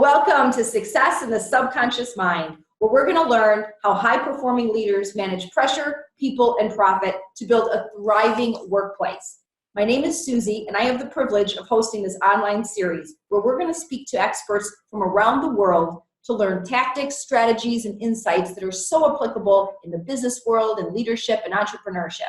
welcome to Success in the Subconscious Mind, where we're going to learn how high-performing leaders manage pressure, people, and profit to build a thriving workplace. My name is Suzy, and I have the privilege of hosting this online series where we're going to speak to experts from around the world to learn tactics, strategies, and insights that are so applicable in the business world and leadership and entrepreneurship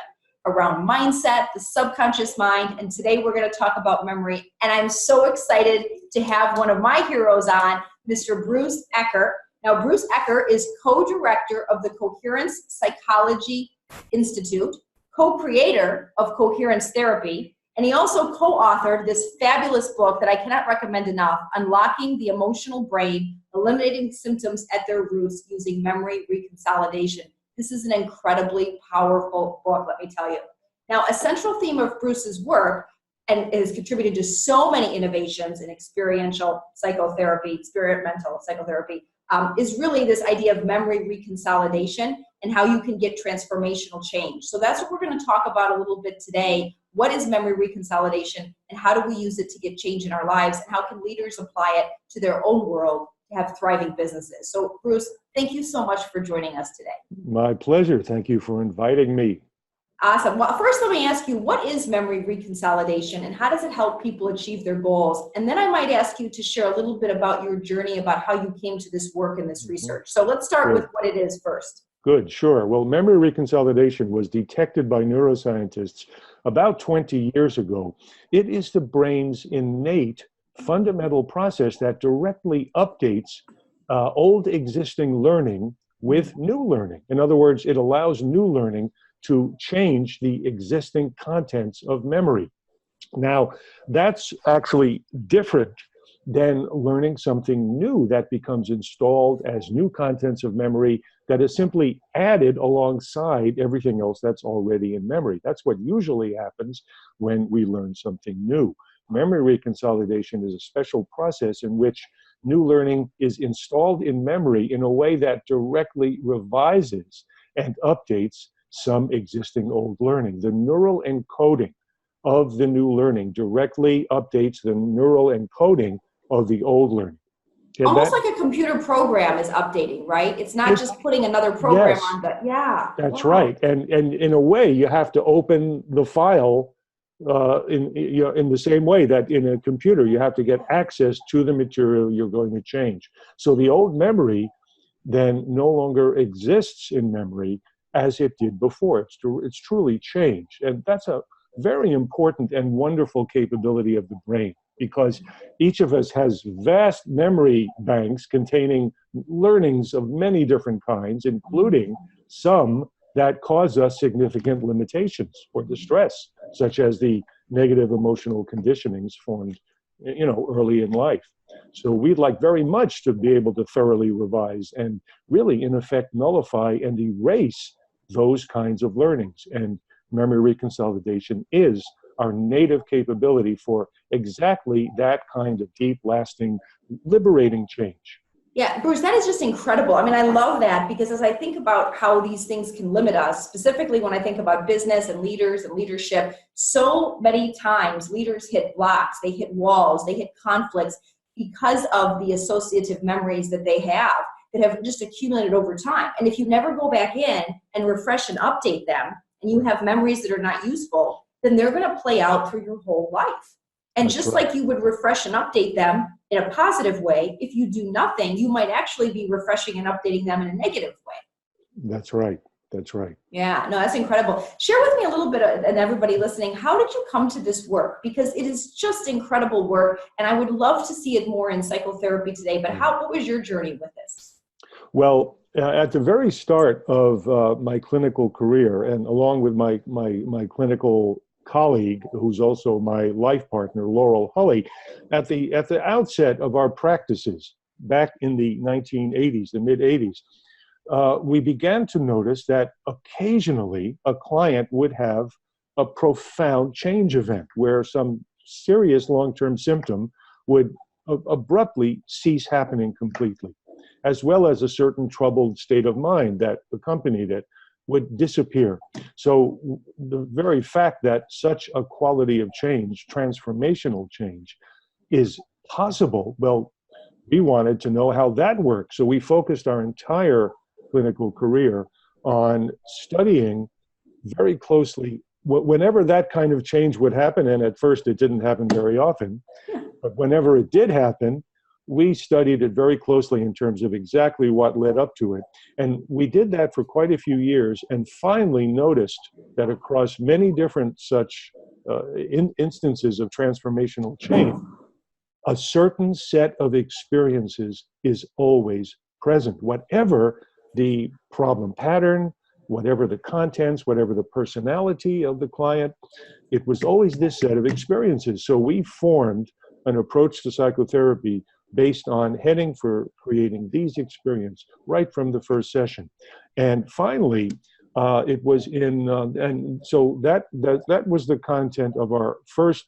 around mindset, the subconscious mind, and today we're going to talk about memory. And I'm so excited to have one of my heroes on, Mr. Bruce Ecker. Now, Bruce Ecker is co-director of the Coherence Psychology Institute, co-creator of Coherence Therapy, and he also co-authored this fabulous book that I cannot recommend enough, Unlocking the Emotional Brain, Eliminating Symptoms at Their Roots Using Memory Reconsolidation. This is an incredibly powerful book, let me tell you. Now, a central theme of Bruce's work, and has contributed to so many innovations in experiential psychotherapy, experimental psychotherapy, is really this idea of memory reconsolidation and how you can get transformational change. So that's what we're going to talk about a little bit today. What is memory reconsolidation and how do we use it to get change in our lives, and how can leaders apply it to their own world to have thriving businesses? So Bruce, thank you so much for joining us today. My pleasure. Thank you for inviting me. Awesome. Well, first let me ask you, what is memory reconsolidation and how does it help people achieve their goals? And then I might ask you to share a little bit about your journey, about how you came to this work and this research. So let's start with what it is first. Good, sure. Well, memory reconsolidation was detected by neuroscientists about 20 years ago. It is the brain's innate fundamental process that directly updates old existing learning with new learning. In other words, it allows new learning to change the existing contents of memory. Now, that's actually different than learning something new that becomes installed as new contents of memory that is simply added alongside everything else that's already in memory. That's what usually happens when we learn something new. Memory reconsolidation is a special process in which new learning is installed in memory in a way that directly revises and updates some existing old learning. The neural encoding of the new learning directly updates the neural encoding of the old learning. And almost like a computer program is updating, right? It's not just putting another program on, but That's right. And in a way, you have to open the file in the same way that in a computer, you have to get access to the material you're going to change. So the old memory then no longer exists in memory as it did before. It's truly changed. And that's a very important and wonderful capability of the brain, because each of us has vast memory banks containing learnings of many different kinds, including some that cause us significant limitations or distress, such as the negative emotional conditionings formed, early in life. So we'd like very much to be able to thoroughly revise and really, in effect, nullify and erase those kinds of learnings. And memory reconsolidation is our native capability for exactly that kind of deep, lasting, liberating change. Yeah, Bruce, that is just incredible. I mean, I love that, because as I think about how these things can limit us, specifically when I think about business and leaders and leadership, so many times leaders hit blocks, they hit walls, they hit conflicts because of the associative memories that they have that have just accumulated over time. And if you never go back in and refresh and update them, and you have memories that are not useful, then they're going to play out through your whole life. And That's just right. like you would refresh and update them in a positive way, if you do nothing, you might actually be refreshing and updating them in a negative way. That's right. That's right. Yeah, no, that's incredible. Share with me a little bit, and everybody listening, how did you come to this work? Because it is just incredible work, and I would love to see it more in psychotherapy today, but what was your journey with this? Well, at the very start of my clinical career, and along with my clinical colleague, who's also my life partner, Laurel Hulley, at the outset of our practices back in the 1980s, the mid-80s, we began to notice that occasionally a client would have a profound change event where some serious long-term symptom would abruptly cease happening completely, as well as a certain troubled state of mind that accompanied it would disappear. So the very fact that such a quality of change, transformational change, is possible, well, we wanted to know how that worked. So we focused our entire clinical career on studying very closely whenever that kind of change would happen. And at first it didn't happen very often, but whenever it did happen, we studied it very closely in terms of exactly what led up to it. And we did that for quite a few years, and finally noticed that across many different such instances of transformational change, a certain set of experiences is always present. Whatever the problem pattern, whatever the contents, whatever the personality of the client, it was always this set of experiences. So we formed an approach to psychotherapy based on heading for creating these experiences right from the first session. And finally, it was in, and so that was the content of our first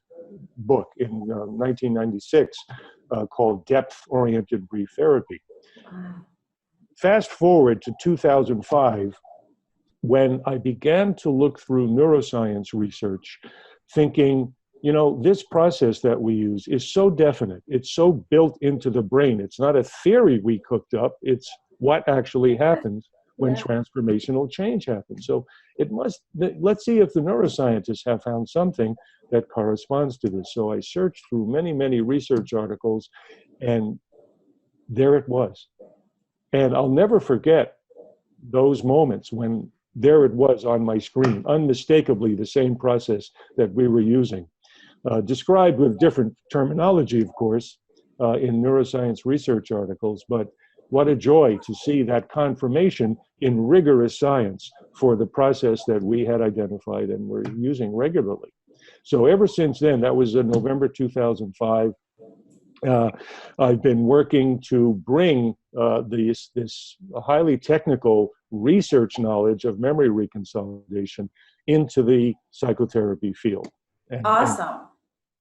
book in 1996 called Depth-Oriented Brief Therapy. Fast forward to 2005, when I began to look through neuroscience research, thinking, you know, this process that we use is so definite. It's so built into the brain. It's not a theory we cooked up. It's what actually happens when transformational change happens. So it must, let's see if the neuroscientists have found something that corresponds to this. So I searched through many, many research articles, and there it was. And I'll never forget those moments when there it was on my screen, unmistakably the same process that we were using. Described with different terminology, of course, in neuroscience research articles, but what a joy to see that confirmation in rigorous science for the process that we had identified and were using regularly. So ever since then, that was in November 2005, I've been working to bring this highly technical research knowledge of memory reconsolidation into the psychotherapy field. Awesome. And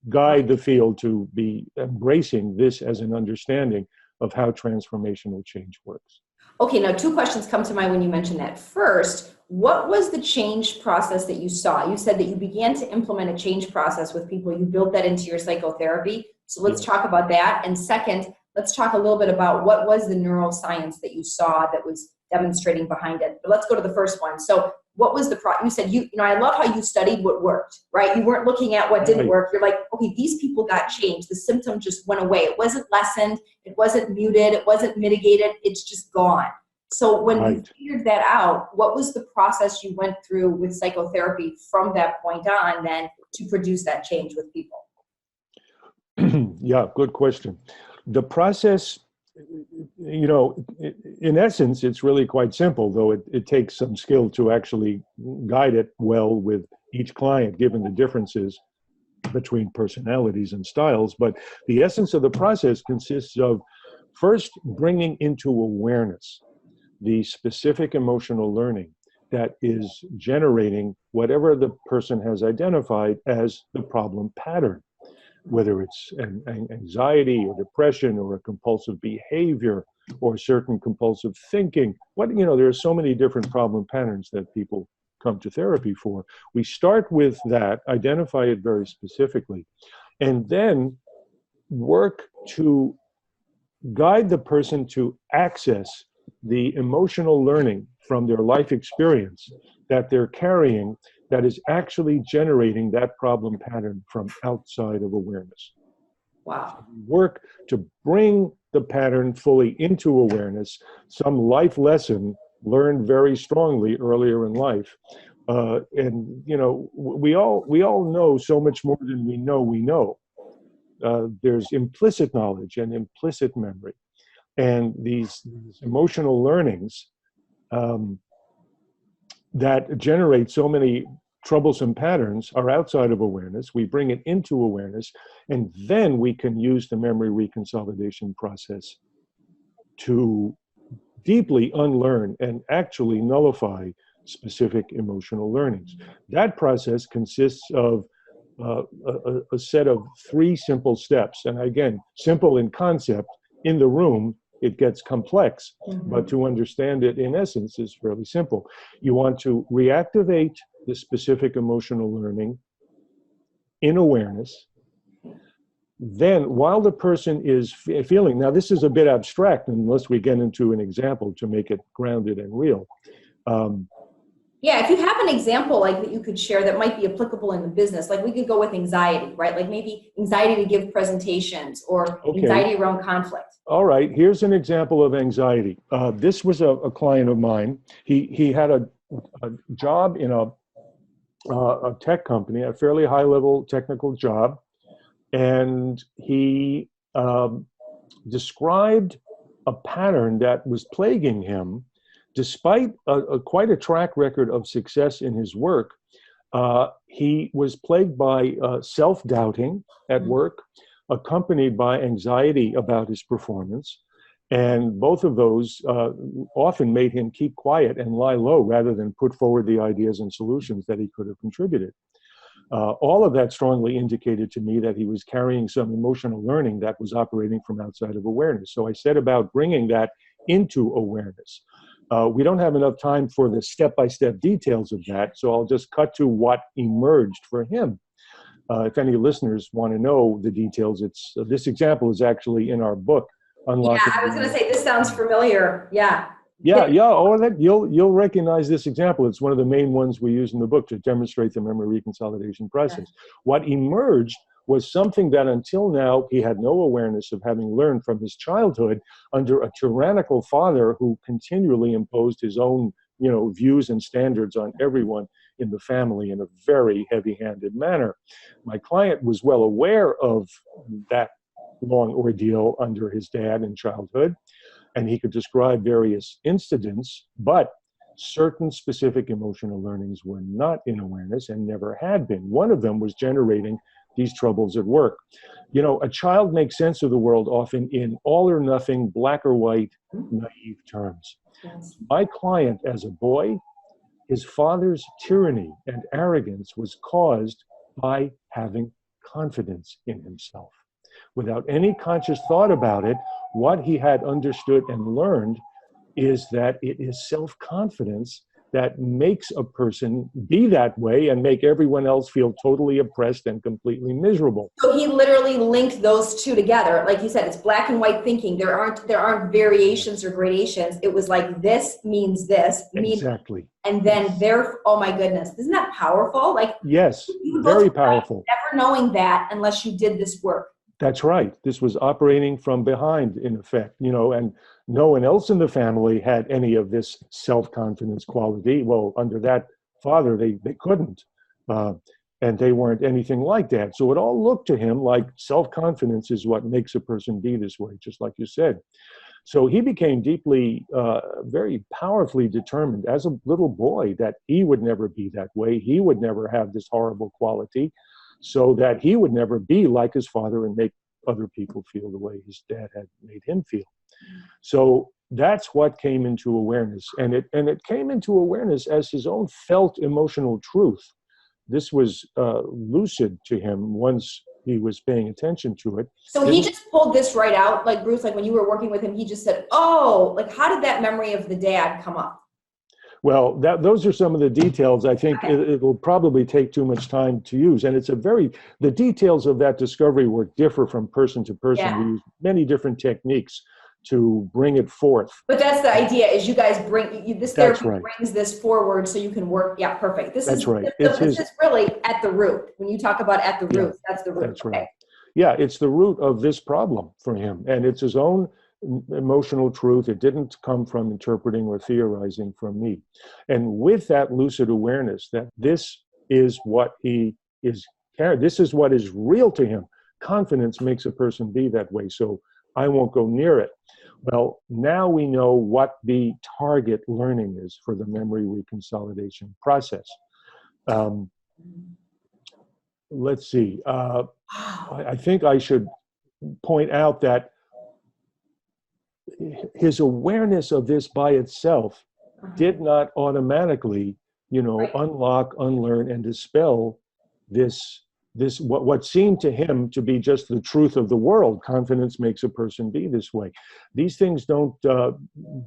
guide the field to be embracing this as an understanding of how transformational change works. Okay, now 2 questions come to mind when you mentioned that. First, what was the change process that you saw? You said that you began to implement a change process with people. You built that into your psychotherapy. So let's talk about that. And second, let's talk a little bit about what was the neuroscience that you saw that was demonstrating behind it. But let's go to the first one. So what was the you said, you know, I love how you studied what worked, right? You weren't looking at what didn't work. You're like, okay, these people got changed. The symptom just went away. It wasn't lessened. It wasn't muted. It wasn't mitigated. It's just gone. So when you figured that out, what was the process you went through with psychotherapy from that point on then to produce that change with people? Yeah, good question. The process, you know, in essence, it's really quite simple, though it takes some skill to actually guide it well with each client, given the differences between personalities and styles. But the essence of the process consists of first bringing into awareness the specific emotional learning that is generating whatever the person has identified as the problem pattern, whether it's an anxiety or depression or a compulsive behavior or certain compulsive thinking. You know, there are so many different problem patterns that people come to therapy for. We start with that, identify it very specifically, and then work to guide the person to access the emotional learning from their life experience that they're carrying that is actually generating that problem pattern from outside of awareness. Wow. So we work to bring the pattern fully into awareness, some life lesson learned very strongly earlier in life. And, you know, we all know so much more than we know. There's implicit knowledge and implicit memory. And these emotional learnings that generate so many troublesome patterns are outside of awareness. We bring it into awareness, and then we can use the memory reconsolidation process to deeply unlearn and actually nullify specific emotional learnings. That process consists of a set of 3 simple steps. And again, simple in concept. In the room, it gets complex, but to understand it in essence is fairly simple. You want to reactivate the specific emotional learning in awareness, then while the person is feeling, now this is a bit abstract unless we get into an example to make it grounded and real. Yeah, if you have an example like that you could share that might be applicable in the business, like we could go with anxiety, right? Like maybe anxiety to give presentations or anxiety around conflict. All right, here's an example of anxiety. This was a client of mine. He had a job in a tech company, a fairly high-level technical job, and he described a pattern that was plaguing him. Despite quite a track record of success in his work, he was plagued by self-doubting at work, accompanied by anxiety about his performance. And both of those often made him keep quiet and lie low rather than put forward the ideas and solutions that he could have contributed. All of that strongly indicated to me that he was carrying some emotional learning that was operating from outside of awareness. So I set about bringing that into awareness. We don't have enough time for the step-by-step details of that, so I'll just cut to what emerged for him. If any listeners want to know the details, this example is actually in our book, Unlocking. Yeah, I was going to say, this sounds familiar. Yeah. Yeah. Oh, that you'll recognize this example. It's one of the main ones we use in the book to demonstrate the memory reconsolidation process. Yeah. What emerged was something that until now he had no awareness of, having learned from his childhood under a tyrannical father who continually imposed his own, views and standards on everyone in the family in a very heavy-handed manner. My client was well aware of that long ordeal under his dad in childhood, and he could describe various incidents, but certain specific emotional learnings were not in awareness and never had been. One of them was generating these troubles at work. A child makes sense of the world often in all or nothing, black or white, naive terms. Yes. My client, as a boy, his father's tyranny and arrogance was caused by having confidence in himself. Without any conscious thought about it, what he had understood and learned is that it is self-confidence that makes a person be that way and make everyone else feel totally oppressed and completely miserable. So he literally linked those two together. Like you said, it's black and white thinking. There aren't variations or gradations. It was like, this means this. Exactly. And then oh my goodness, isn't that powerful? Like, yes, very powerful. Never knowing that unless you did this work. That's right. This was operating from behind, in effect, and no one else in the family had any of this self-confidence quality. Well, under that father, they couldn't, and they weren't anything like that. So it all looked to him like self-confidence is what makes a person be this way, just like you said. So he became deeply, very powerfully determined as a little boy that he would never be that way. He would never have this horrible quality, so that he would never be like his father and make other people feel the way his dad had made him feel. So that's what came into awareness. And it came into awareness as his own felt emotional truth. This was lucid to him once he was paying attention to it. So he just pulled this right out, like Bruce, like when you were working with him, he just said, oh, like how did that memory of the dad come up? Well, those are some of the details. I think it will probably take too much time to use. And the details of that discovery work differ from person to person. Yeah. We use many different techniques to bring it forth. But that's the idea, is you guys this therapy right. brings this forward so you can work. Yeah, perfect. This is right. This is really at the root. When you talk about at the root, that's the root. That's right. Yeah, it's the root of this problem for him. And it's his own emotional truth. It didn't come from interpreting or theorizing from me. And with that lucid awareness that this is what he is carrying, this is what is real to him. Confidence makes a person be that way, so I won't go near it. Well, now we know what the target learning is for the memory reconsolidation process. Let's see. I think I should point out that his awareness of this by itself did not automatically, unlock, unlearn, and dispel this what seemed to him to be just the truth of the world. Confidence makes a person be this way. These things don't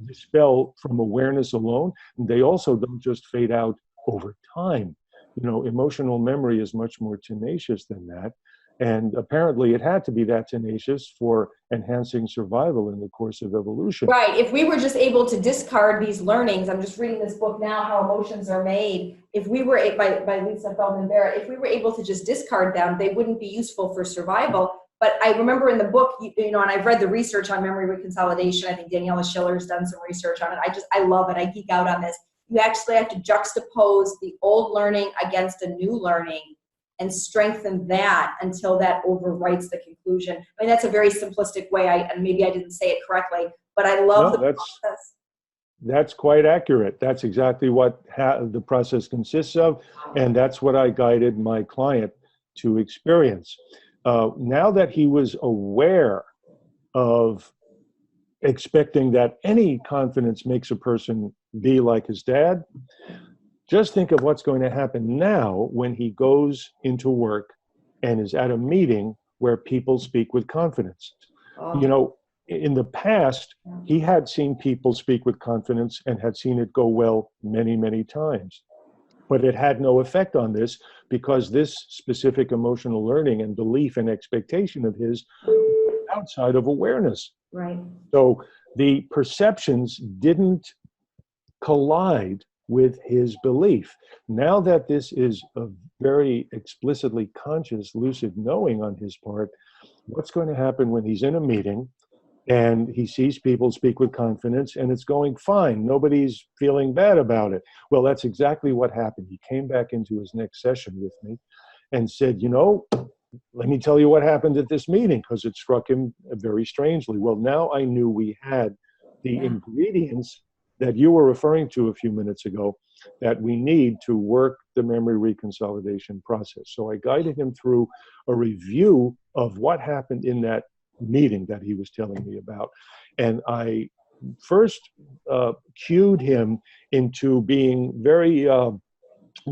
dispel from awareness alone. And they also don't just fade out over time. Emotional memory is much more tenacious than that. And apparently it had to be that tenacious for enhancing survival in the course of evolution. Right. If we were just able to discard these learnings, I'm just reading this book now, How Emotions Are Made. If we were, by Lisa Feldman Barrett, if we were able to just discard them, they wouldn't be useful for survival. But I remember in the book, you know, and I've read the research on memory reconsolidation. I think Daniela Schiller's done some research on it. I love it. I geek out on this. You actually have to juxtapose the old learning against a new learning and strengthen that until that overwrites the conclusion. I mean, that's a very simplistic way, and maybe I didn't say it correctly, but I love the process. That's quite accurate. That's exactly what the process consists of, and that's what I guided my client to experience. Now that he was aware of expecting that any confidence makes a person be like his dad, just think of what's going to happen now when he goes into work and is at a meeting where people speak with confidence. You know, in the past, he had seen people speak with confidence and had seen it go well many, many times. But it had no effect on this because this specific emotional learning and belief and expectation of his outside of awareness. Right. So the perceptions didn't collide with his belief. Now that this is a very explicitly conscious, lucid knowing on his part, what's going to happen when he's in a meeting and he sees people speak with confidence and it's going fine, nobody's feeling bad about it? Well, that's exactly what happened. He came back into his next session with me and said, you know, let me tell you what happened at this meeting, because it struck him very strangely. Well, now I knew we had the ingredients that you were referring to a few minutes ago that we need to work the memory reconsolidation process. So I guided him through a review of what happened in that meeting that he was telling me about. And I first cued him into being very,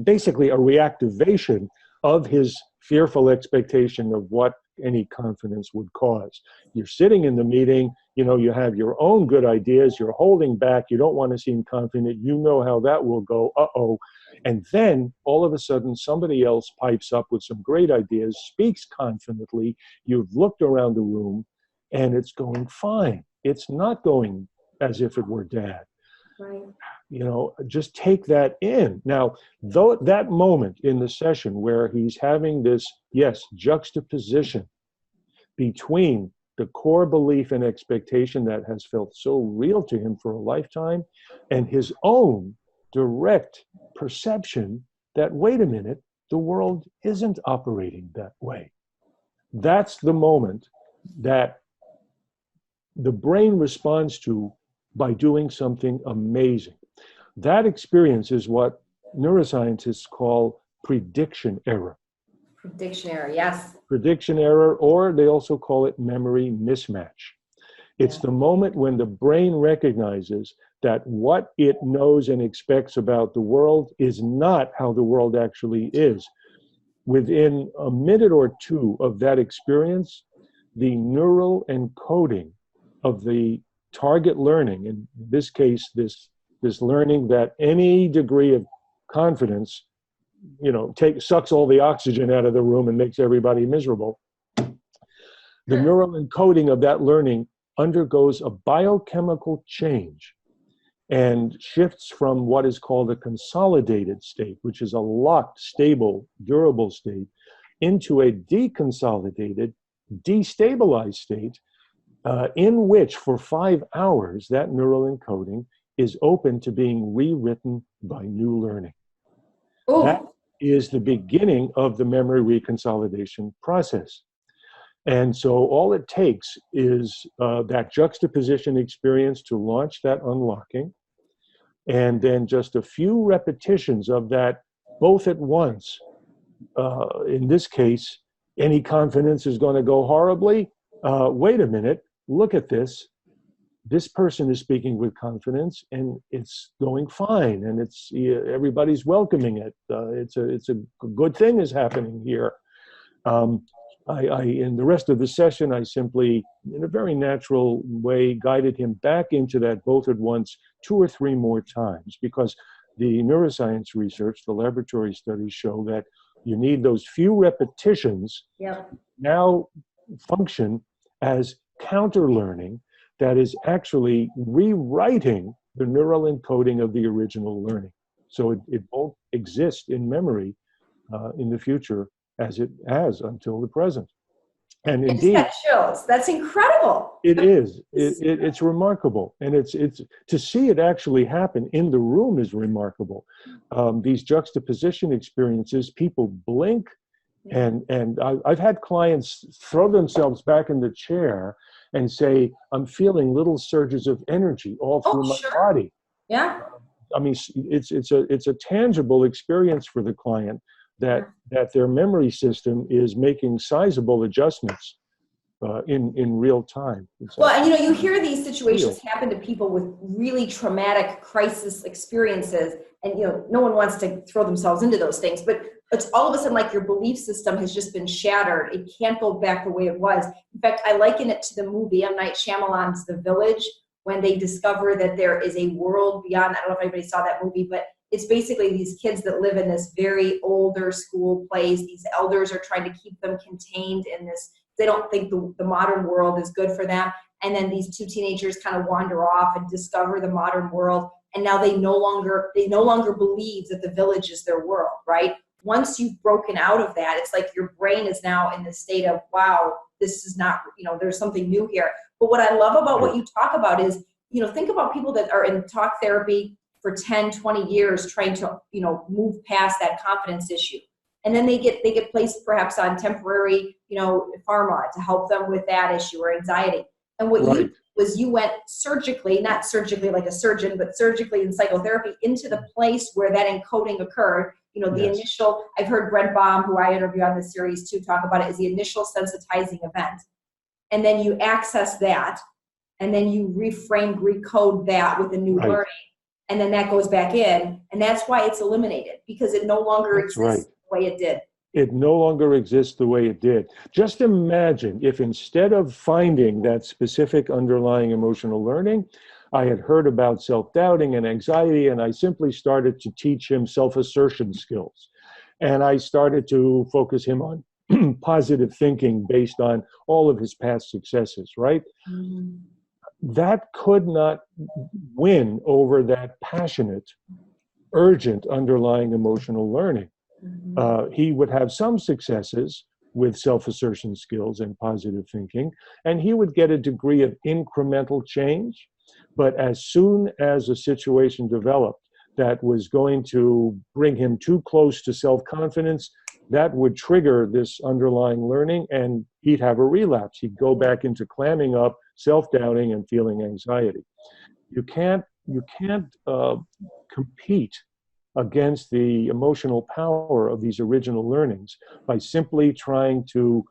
basically a reactivation of his fearful expectation of what any confidence would cause. You're sitting in the meeting, you know, you have your own good ideas, you're holding back, you don't want to seem confident, you know how that will go, uh-oh. And then all of a sudden somebody else pipes up with some great ideas, speaks confidently, you've looked around the room, and it's going fine. It's not going as if it were dad. Right. You know, just take that in. Now, though that moment in the session where he's having this, yes, juxtaposition between the core belief and expectation that has felt so real to him for a lifetime and his own direct perception that, wait a minute, the world isn't operating that way. That's the moment that the brain responds to by doing something amazing. That experience is what neuroscientists call prediction error. Prediction error, yes. Prediction error, or they also call it memory mismatch. It's the moment when the brain recognizes that what it knows and expects about the world is not how the world actually is. Within a minute or two of that experience, the neural encoding of the target learning, in this case, this learning that any degree of confidence, you know, sucks all the oxygen out of the room and makes everybody miserable. The neural encoding of that learning undergoes a biochemical change and shifts from what is called a consolidated state, which is a locked, stable, durable state, into a deconsolidated, destabilized state, in which for 5 hours that neural encoding is open to being rewritten by new learning. Ooh. That is the beginning of the memory reconsolidation process. And so all it takes is that juxtaposition experience to launch that unlocking, and then just a few repetitions of that both at once. In this case, any confidence is going to go horribly. Wait a minute, look at this. This person is speaking with confidence and it's going fine, and it's everybody's welcoming it. It's a good thing is happening here. In the rest of the session, I simply, in a very natural way, guided him back into that both at once 2 or 3 more times, because the neuroscience research, the laboratory studies show that You need those few repetitions Yep. now function as counter learning that is actually rewriting the neural encoding of the original learning. So it won't exist in memory in the future as it has until the present. And I just got indeed, chills. That's incredible. it is. It's remarkable, and it's to see it actually happen in the room is remarkable. These juxtaposition experiences, people blink, and I've had clients throw themselves back in the chair and say, "I'm feeling little surges of energy all through my Sure. body." Yeah. I mean, it's a tangible experience for the client that their memory system is making sizable adjustments in real time. Well, and you hear these situations happen to people with really traumatic crisis experiences, and no one wants to throw themselves into those things, but it's all of a sudden like your belief system has just been shattered. It can't go back the way it was. In fact, I liken it to the movie M. Night Shyamalan's The Village, when they discover that there is a world beyond. I don't know if anybody saw that movie, but it's basically these kids that live in this very older school place. These elders are trying to keep them contained in this. They don't think the modern world is good for them. And then these two teenagers kind of wander off and discover the modern world. And now they no longer believe that the village is their world, right? Once you've broken out of that, it's like your brain is now in the state of, wow, this is not, there's something new here. But what I love about what you talk about is, think about people that are in talk therapy for 10, 20 years trying to, move past that confidence issue. And then they get placed perhaps on temporary, pharma to help them with that issue or anxiety. And what you did was you went surgically, not surgically like a surgeon, but surgically in psychotherapy into the place where that encoding occurred. The initial, I've heard Brent Baum, who I interview on this series too, talk about it, is the initial sensitizing event. And then you access that, and then you recode that with a new learning. And then that goes back in, and that's why it's eliminated, because it no longer exists the way it did. It no longer exists the way it did. Just imagine if instead of finding that specific underlying emotional learning, I had heard about self-doubting and anxiety, and I simply started to teach him self-assertion skills. And I started to focus him on positive thinking based on all of his past successes, right? Mm-hmm. That could not win over that passionate, urgent underlying emotional learning. He would have some successes with self-assertion skills and positive thinking, and he would get a degree of incremental change. But as soon as a situation developed that was going to bring him too close to self-confidence, that would trigger this underlying learning, and he'd have a relapse. He'd go back into clamming up, self-doubting, and feeling anxiety. You can't compete against the emotional power of these original learnings by simply trying to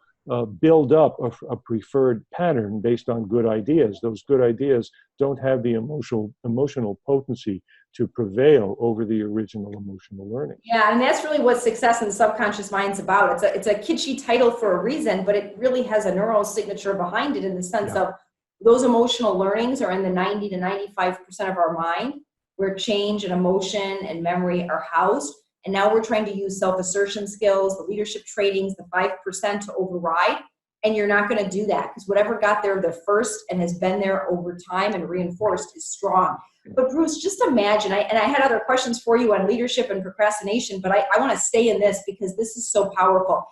build up a preferred pattern based on good ideas. Those good ideas don't have the emotional potency to prevail over the original emotional learning. Yeah, and that's really what success in the subconscious mind is about. It's a kitschy title for a reason, but it really has a neural signature behind it in the sense of those emotional learnings are in the 90 to 95% of our mind, where change and emotion and memory are housed. And now we're trying to use self-assertion skills, the leadership trainings, the 5% to override. And you're not going to do that because whatever got there the first and has been there over time and reinforced is strong. But Bruce, just imagine, I had other questions for you on leadership and procrastination, but I want to stay in this because this is so powerful.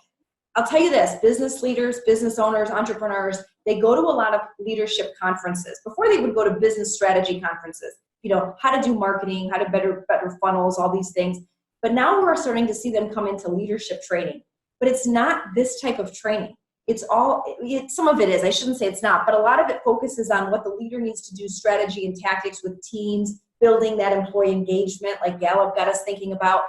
I'll tell you this, business leaders, business owners, entrepreneurs, they go to a lot of leadership conferences. Before they would go to business strategy conferences, how to do marketing, how to better funnels, all these things. But now we're starting to see them come into leadership training. But it's not this type of training. Some of it is, I shouldn't say it's not, but a lot of it focuses on what the leader needs to do, strategy and tactics with teams, building that employee engagement like Gallup got us thinking about.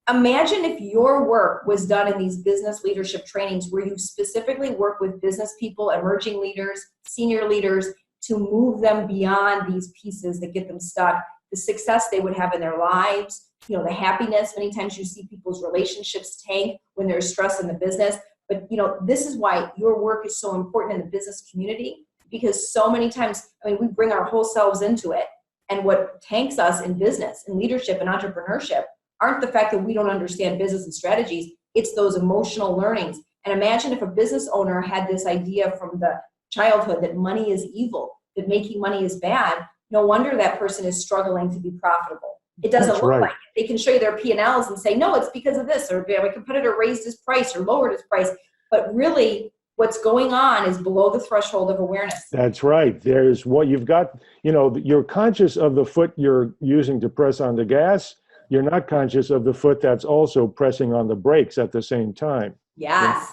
Imagine if your work was done in these business leadership trainings where you specifically work with business people, emerging leaders, senior leaders, to move them beyond these pieces that get them stuck, the success they would have in their lives, the happiness. Many times you see people's relationships tank when there's stress in the business. But, this is why your work is so important in the business community, because so many times, we bring our whole selves into it. And what tanks us in business and leadership and entrepreneurship aren't the fact that we don't understand business and strategies. It's those emotional learnings. And imagine if a business owner had this idea from the childhood that money is evil, that making money is bad. No wonder that person is struggling to be profitable. It doesn't That's look right. like it. They can show you their P&Ls and say, no, it's because of this, or my competitor raised his price or lowered his price. But really, what's going on is below the threshold of awareness. That's right. There's what you've got, you're conscious of the foot you're using to press on the gas. You're not conscious of the foot that's also pressing on the brakes at the same time. Yes.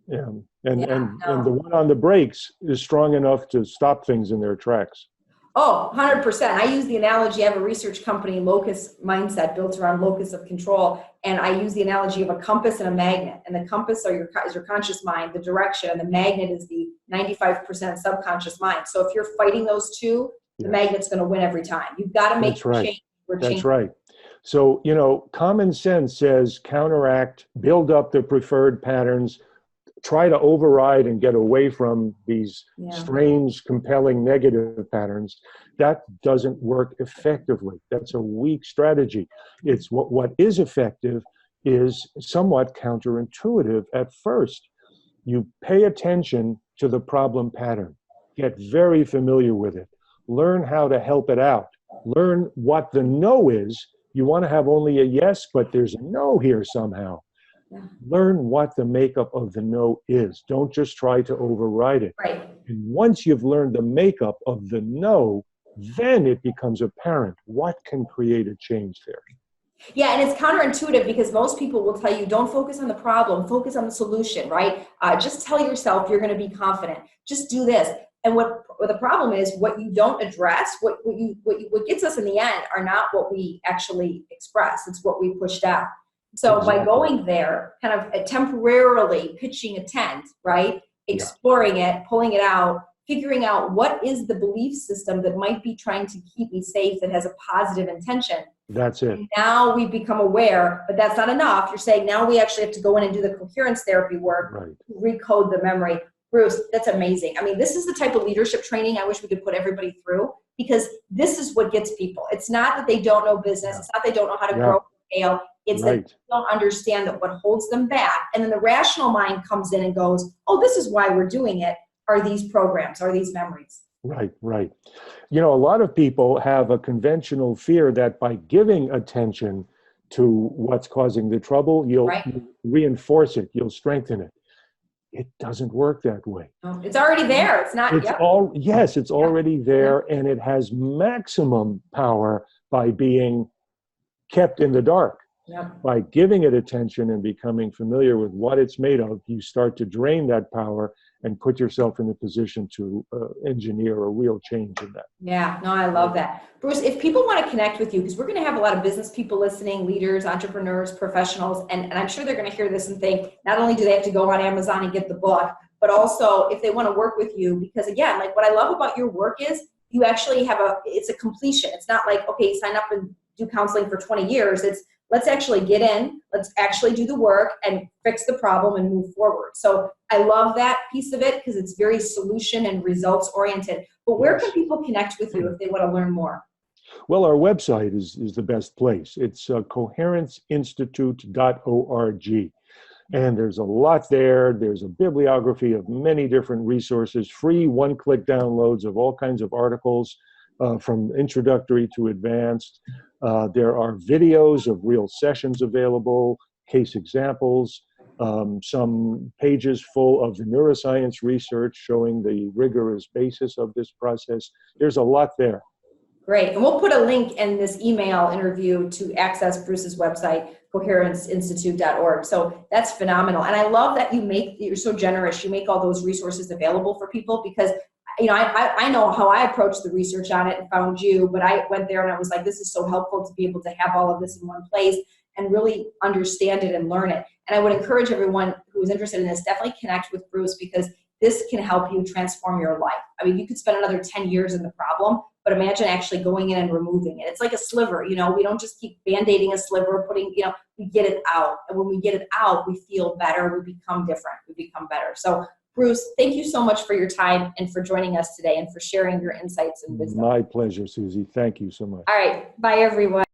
Yeah. And No. the one on the brakes is strong enough to stop things in their tracks. Oh, 100%. I use the analogy, I have a research company, Locus Mindset, built around locus of control. And I use the analogy of a compass and a magnet. And the compass is your conscious mind, the direction, and the magnet is the 95% subconscious mind. So if you're fighting those two, the magnet's going to win every time. You've got to make That's right. change. That's right. So, common sense says counteract, build up the preferred patterns, try to override and get away from these strange, compelling negative patterns. That doesn't work effectively. That's a weak strategy. It's what is effective is somewhat counterintuitive at first. You pay attention to the problem pattern, get very familiar with it, learn how to help it out, learn what the no is. You want to have only a yes, but there's a no here somehow. Learn what the makeup of the no is. Don't just try to override it. Right. And once you've learned the makeup of the no, then it becomes apparent what can create a change there. Yeah, and it's counterintuitive because most people will tell you, don't focus on the problem, focus on the solution, right? Just tell yourself you're going to be confident. Just do this. And what the problem is, what you don't address, what gets us in the end are not what we actually express. It's what we push down. So by going there, kind of temporarily pitching a tent, right? Exploring it, pulling it out, figuring out what is the belief system that might be trying to keep me safe that has a positive intention. That's it. And now we become aware, but that's not enough. You're saying now we actually have to go in and do the coherence therapy work, to recode the memory. Bruce, that's amazing. I mean, this is the type of leadership training I wish we could put everybody through, because this is what gets people. It's not that they don't know business. It's not they don't know how to grow and scale. It's that they don't understand that what holds them back. And then the rational mind comes in and goes, oh, this is why we're doing it, are these programs, are these memories. Right. A lot of people have a conventional fear that by giving attention to what's causing the trouble, you'll reinforce it, you'll strengthen it. It doesn't work that way. It's already there. It's not. It's already there, and it has maximum power by being kept in the dark. By giving it attention and becoming familiar with what it's made of, you start to drain that power and put yourself in a position to engineer a real change in that. Yeah, no, I love that. Bruce, if people want to connect with you, because we're going to have a lot of business people listening, leaders, entrepreneurs, professionals, and I'm sure they're going to hear this and think, not only do they have to go on Amazon and get the book, but also if they want to work with you, because again, like what I love about your work is you actually have it's a completion. It's not like, okay, sign up and do counseling for 20 years. It's let's actually get in, let's actually do the work and fix the problem and move forward. So I love that piece of it because it's very solution and results oriented. But where can people connect with you if they want to learn more? Well, our website is the best place. It's coherenceinstitute.org. And there's a lot there. There's a bibliography of many different resources, free one-click downloads of all kinds of articles, from introductory to advanced. There are videos of real sessions available, case examples, some pages full of the neuroscience research showing the rigorous basis of this process. There's a lot there. Great. And we'll put a link in this email interview to access Bruce's website, coherenceinstitute.org. So that's phenomenal. And I love that you're so generous. You make all those resources available for people because I know how I approached the research on it and found you, but I went there and I was like, this is so helpful to be able to have all of this in one place and really understand it and learn it. And I would encourage everyone who's interested in this, definitely connect with Bruce because this can help you transform your life. I mean, you could spend another 10 years in the problem, but imagine actually going in and removing it. It's like a sliver, we don't just keep band-aiding a sliver, we get it out. And when we get it out, we feel better, we become different, we become better. So Bruce, thank you so much for your time and for joining us today and for sharing your insights and wisdom. My pleasure, Suzy. Thank you so much. All right. Bye, everyone.